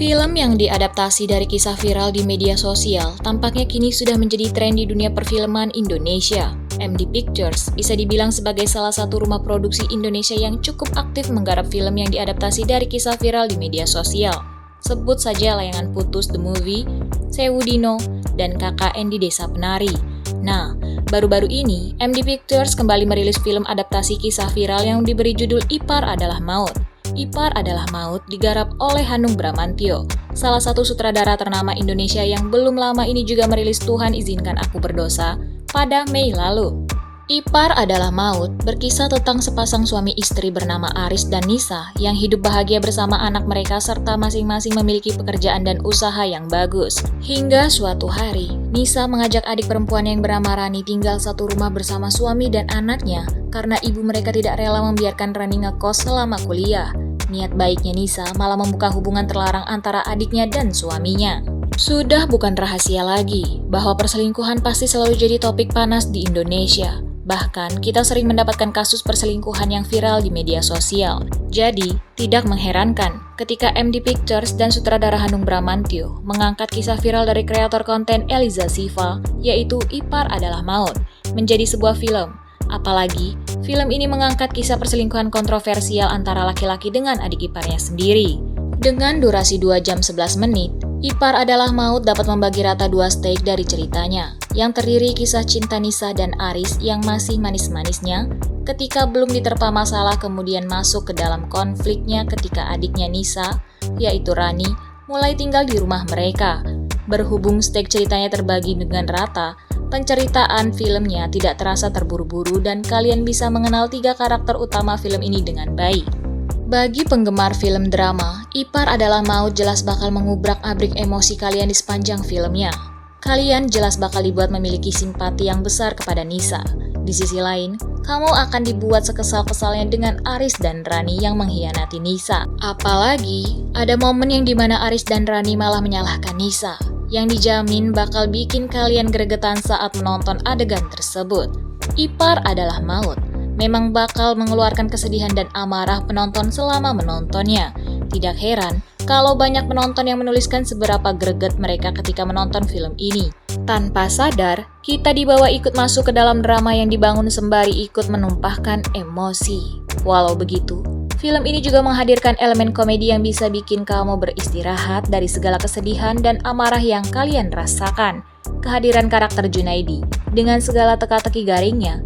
Film yang diadaptasi dari kisah viral di media sosial tampaknya kini sudah menjadi tren di dunia perfilman Indonesia. MD Pictures bisa dibilang sebagai salah satu rumah produksi Indonesia yang cukup aktif menggarap film yang diadaptasi dari kisah viral di media sosial. Sebut saja Layangan Putus The Movie, Sewu Dino, dan KKN di Desa Penari. Nah, baru-baru ini MD Pictures kembali merilis film adaptasi kisah viral yang diberi judul Ipar Adalah Maut. Ipar Adalah Maut digarap oleh Hanung Bramantyo, salah satu sutradara ternama Indonesia yang belum lama ini juga merilis Tuhan Izinkan Aku Berdosa pada Mei lalu. Ipar Adalah Maut berkisah tentang sepasang suami istri bernama Aris dan Nisa yang hidup bahagia bersama anak mereka serta masing-masing memiliki pekerjaan dan usaha yang bagus. Hingga suatu hari, Nisa mengajak adik perempuan yang bernama Rani tinggal satu rumah bersama suami dan anaknya karena ibu mereka tidak rela membiarkan Rani ngekos selama kuliah. Niat baiknya Nisa malah membuka hubungan terlarang antara adiknya dan suaminya. Sudah bukan rahasia lagi bahwa perselingkuhan pasti selalu jadi topik panas di Indonesia. Bahkan, kita sering mendapatkan kasus perselingkuhan yang viral di media sosial. Jadi, tidak mengherankan ketika MD Pictures dan sutradara Hanung Bramantyo mengangkat kisah viral dari kreator konten Eliza Siva, yaitu Ipar Adalah Maut, menjadi sebuah film. Apalagi, film ini mengangkat kisah perselingkuhan kontroversial antara laki-laki dengan adik iparnya sendiri. Dengan durasi 2 jam 11 menit, Ipar Adalah Maut dapat membagi rata 2 stake dari ceritanya, yang terdiri kisah cinta Nisa dan Aris yang masih manis-manisnya, ketika belum diterpa masalah kemudian masuk ke dalam konfliknya ketika adiknya Nisa, yaitu Rani, mulai tinggal di rumah mereka. Berhubung stake ceritanya terbagi dengan rata, penceritaan filmnya tidak terasa terburu-buru dan kalian bisa mengenal 3 karakter utama film ini dengan baik. Bagi penggemar film drama, Ipar Adalah Maut jelas bakal mengubrak-abrik emosi kalian di sepanjang filmnya. Kalian jelas bakal dibuat memiliki simpati yang besar kepada Nisa. Di sisi lain, kamu akan dibuat sekesal-kesalnya dengan Aris dan Rani yang mengkhianati Nisa. Apalagi, ada momen yang dimana Aris dan Rani malah menyalahkan Nisa, yang dijamin bakal bikin kalian gregetan saat menonton adegan tersebut. Ipar Adalah Maut memang bakal mengeluarkan kesedihan dan amarah penonton selama menontonnya. Tidak heran kalau banyak penonton yang menuliskan seberapa greget mereka ketika menonton film ini. Tanpa sadar, kita dibawa ikut masuk ke dalam drama yang dibangun sembari ikut menumpahkan emosi. Walau begitu, film ini juga menghadirkan elemen komedi yang bisa bikin kamu beristirahat dari segala kesedihan dan amarah yang kalian rasakan. Kehadiran karakter Junaidi dengan segala teka-teki garingnya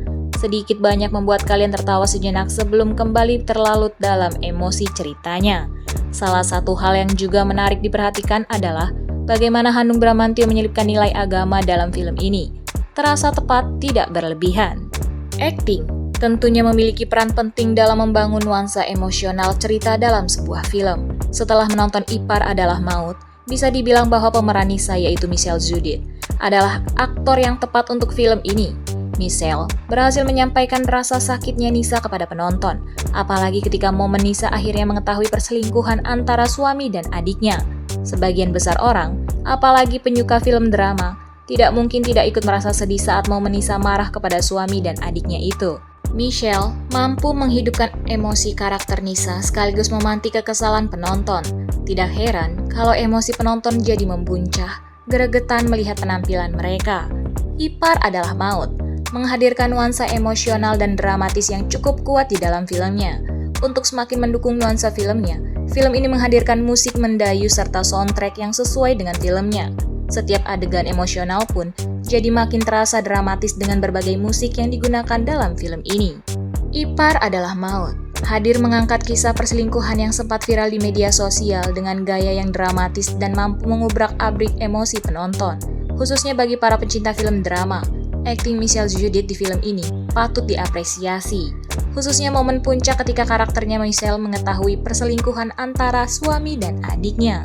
sedikit banyak membuat kalian tertawa sejenak sebelum kembali terlalut dalam emosi ceritanya. Salah satu hal yang juga menarik diperhatikan adalah bagaimana Hanung Bramantyo menyelipkan nilai agama dalam film ini. Terasa tepat, tidak berlebihan. Acting tentunya memiliki peran penting dalam membangun nuansa emosional cerita dalam sebuah film. Setelah menonton Ipar Adalah Maut, bisa dibilang bahwa pemeran Nisa yaitu Michelle Judith adalah aktor yang tepat untuk film ini. Michelle berhasil menyampaikan rasa sakitnya Nisa kepada penonton, apalagi ketika momen Nisa akhirnya mengetahui perselingkuhan antara suami dan adiknya. Sebagian besar orang, apalagi penyuka film drama, tidak mungkin tidak ikut merasa sedih saat momen Nisa marah kepada suami dan adiknya itu. Michelle mampu menghidupkan emosi karakter Nisa sekaligus memantik kekesalan penonton. Tidak heran kalau emosi penonton jadi membuncah, gregetan melihat penampilan mereka. Ipar Adalah Maut menghadirkan nuansa emosional dan dramatis yang cukup kuat di dalam filmnya. Untuk semakin mendukung nuansa filmnya, film ini menghadirkan musik mendayu serta soundtrack yang sesuai dengan filmnya. Setiap adegan emosional pun jadi makin terasa dramatis dengan berbagai musik yang digunakan dalam film ini. Ipar Adalah Maut hadir mengangkat kisah perselingkuhan yang sempat viral di media sosial dengan gaya yang dramatis dan mampu mengubrak-abrik emosi penonton. Khususnya bagi para pencinta film drama, akting Michelle Judith di film ini patut diapresiasi. Khususnya momen puncak ketika karakternya Michelle mengetahui perselingkuhan antara suami dan adiknya.